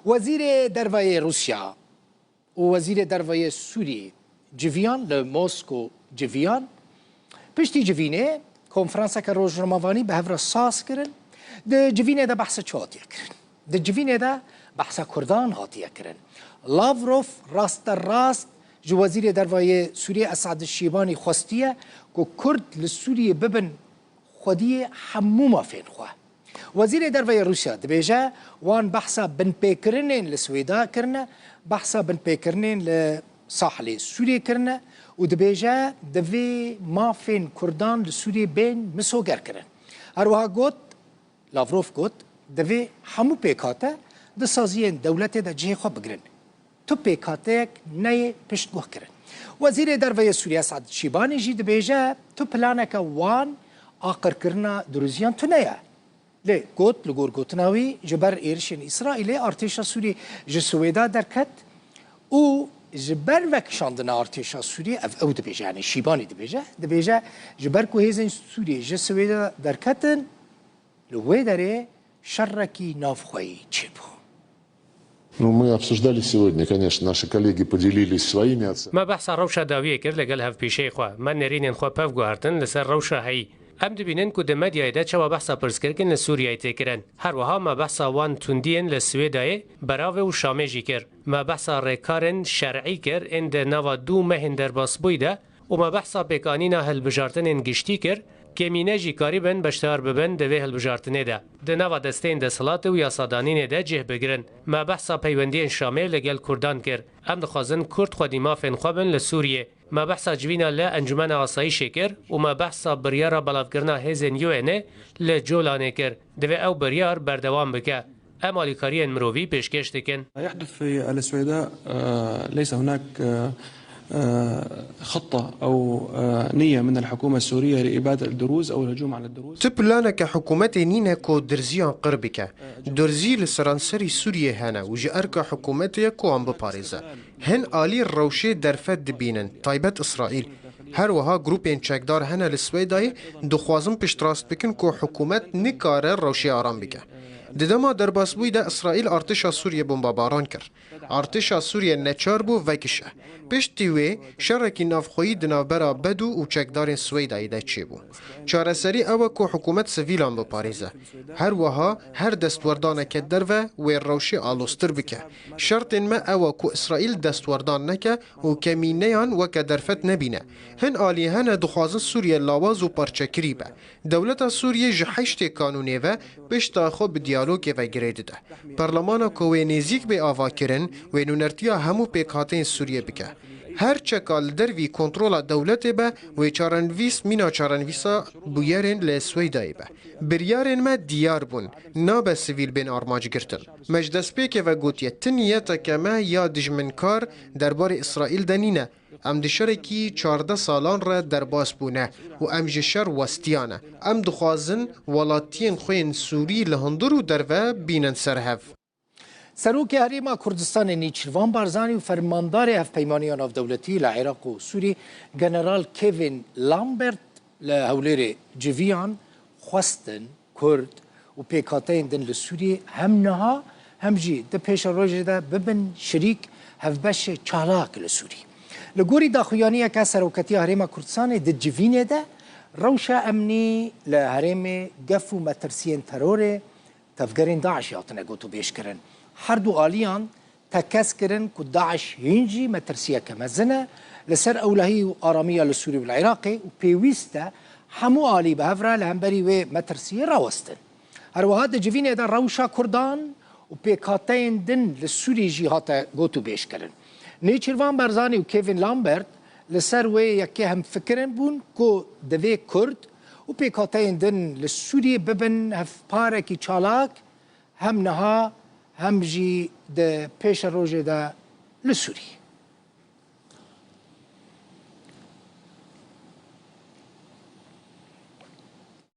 وزیر دروای روسیا و وزیر دروای سوریه جویان لموسکو جویان پشتی جوینه کنفرانس که روز رمضانی به هفر ساس کرن ده جوینه ده بحث چهاتیه کرن ده جوینه ده بحث کردان هاتیه کرن لاوروف راست جو وزیر دروای سوریه اسعد الشیبانی خواستیه که کرد لسوریه ببن خودی همو ما فين خواه وزیر دروای روسیا دبیجه وان بحثا بن پیکرنین لسویدا کرنه بحثا بن پیکرنین لساحل سوریه کرنه و دبیجه دوی ما فين کردان لسوریه بین مسوگر کرن هروها گوت لاوروف گوت دوی همو پیکاته ده سازیین دولت ده جه خواه بگرن تو پیکاتک نه پشتگوه کرن وزیر دروای سوریه اسعد الشیبانی جی دبیجه تو پلانک وان آخر کرنا دروزیان تو نیا لی گوت لگور گوتناوی جبر ایرشین اسرائیل ارتشا سوری جسویدا درکت او جبر وکشاندن ارتشا سوری او دبیجه یعنی شیبانی دبیجه جبر کو هیزن سوری جسویدا درکتن لوی داره شرکی نافخوی چی بو Ну, мы обсуждали сегодня, конечно, наши коллеги поделились своими оценками. ما بحث روشة داوية كر لقل هف بيشي خوا ما نرين خوا بف گوهرتن لسر روشة هاي ام دبینن که دم دیایده چوا بحثا پرسکرکن لسوریای تکرن هر وها ما بحثا وان توندین لسویدای براو و شامه جی کر ما بحثا ریکارن شرعی کر اند نوا دو مهن در باس بویده و ما بحثا بکانینا هل بجارتن انگشتی کر کمینه جی کاریبن بشتار ببن دوی هل بجارتنه ده ده نوا دستین ده صلات و یاسادانین ده جه بگرن ما بحثا پیوندین شامه لگل کردان کر ام دخوازن کرد خودی ما فین خوابن لسوریه ما بحثا جوینا لانجمن آسایش کر و ما بحثا بریارا بلافگرنا هزن یوینه لجولانه کر دوی او بریار بردوام بکه امالی کارین مروی پیشکش دکن يحدث في السويداء ليس هناك خطة أو نية من الحكومة السورية لإبادة الدروز أو الهجوم على الدروز. تبلانا حكومة نينا كو درزيان قربك درزي لسرانسري سوريا هنا وجي أركا حكومتي كو عم بباريزا هن آلي الروشي درفت دبينن طيبت إسرائيل هر وها گروپین چکدار هنه لسویدای دخوازم پشتراست بکن که حکومت نکاره روشی آرام بکه. ددما در باسبوی ده اسرائیل ارتشا سوریه بمباران کرد. ارتشا سوریه نچار بو وکشه. پشتی وی شرکی نافخویی دنابرا بدو و چکدارین سویدای ده چی بو. چارەسەری ئەوە کۆ حکوومەت سڤیلان بپارێزە هەروەها هەر دەستوەردانەکە دەرڤە وێ ڕەوشی ئالۆستر بکە شەرتێن مە ئەوە کو ئیسرائیل دەستوەردان نەکە و کەمینەیان وەکە دەرفەت نەبینە هەن ئالی هەنە دخوازن سووریە لاواز و پەرچەکری بە دەولەتە سووریە ji هەشتێ کانونێڤە پشتا خۆ bi diyalogê girê dide پەرلەمانە کو wê nêzik bê avakirin wê nûnertiya hemû pêkhateyên Sûriyê bike her çeka li dervî kontrola dewletê be wê çarenivîs mîna çarenivîsa bûyerên li Swêdayê be. Biryarên me diyar bûn, nabe sivîl bên armanc girtin. Me ji destpêkê ve gotiye ti niyeteke me ya dijminkar derbarê İsraîl de nîne. Em di şerekî 14 salan re derbas bûne û em ji şer westiyane. Em dixwazin welatiyên xwe yên Sûrî li hundir û derve bînin serhev. سروک هریما کردستان نیچروان بارزانی و فرماندار هفپیمانی ناودولتی لعراق و سوری جنرال کیوین لامبرت لهولیر جویان خواستن کرد و پیکاتین دن لسوری هم نها هم جی ده پیش روژه ده ببن شریک هفبش چالاک لسوری لگوری داخویانی که سروکتی هریما کردستان ده جوینه ده روشا امنی لهرم گفو مترسین ترور تفگرین داعش یاتنه گوتو بیش کرن هر دو آلیان تکس کرن که داعش هنجی مترسیه کمزنه لسر اولهی و آرامیه لسوری و العراقی و پیوسته همو آلی به هفره لهمبری و مترسیه راوستن هر وهاد جوینه ده روشا کردان و پیکاتین دن لسوری جیهات گوتو بیش کرن نیچروان برزانی و کیوین لامبرت لسر و یکی هم فکرن بون که دوی کرد و پیکاتین دن لسوری ببن هف پارکی چالاک هم نها هم جی ده پیش روژه ده لسوری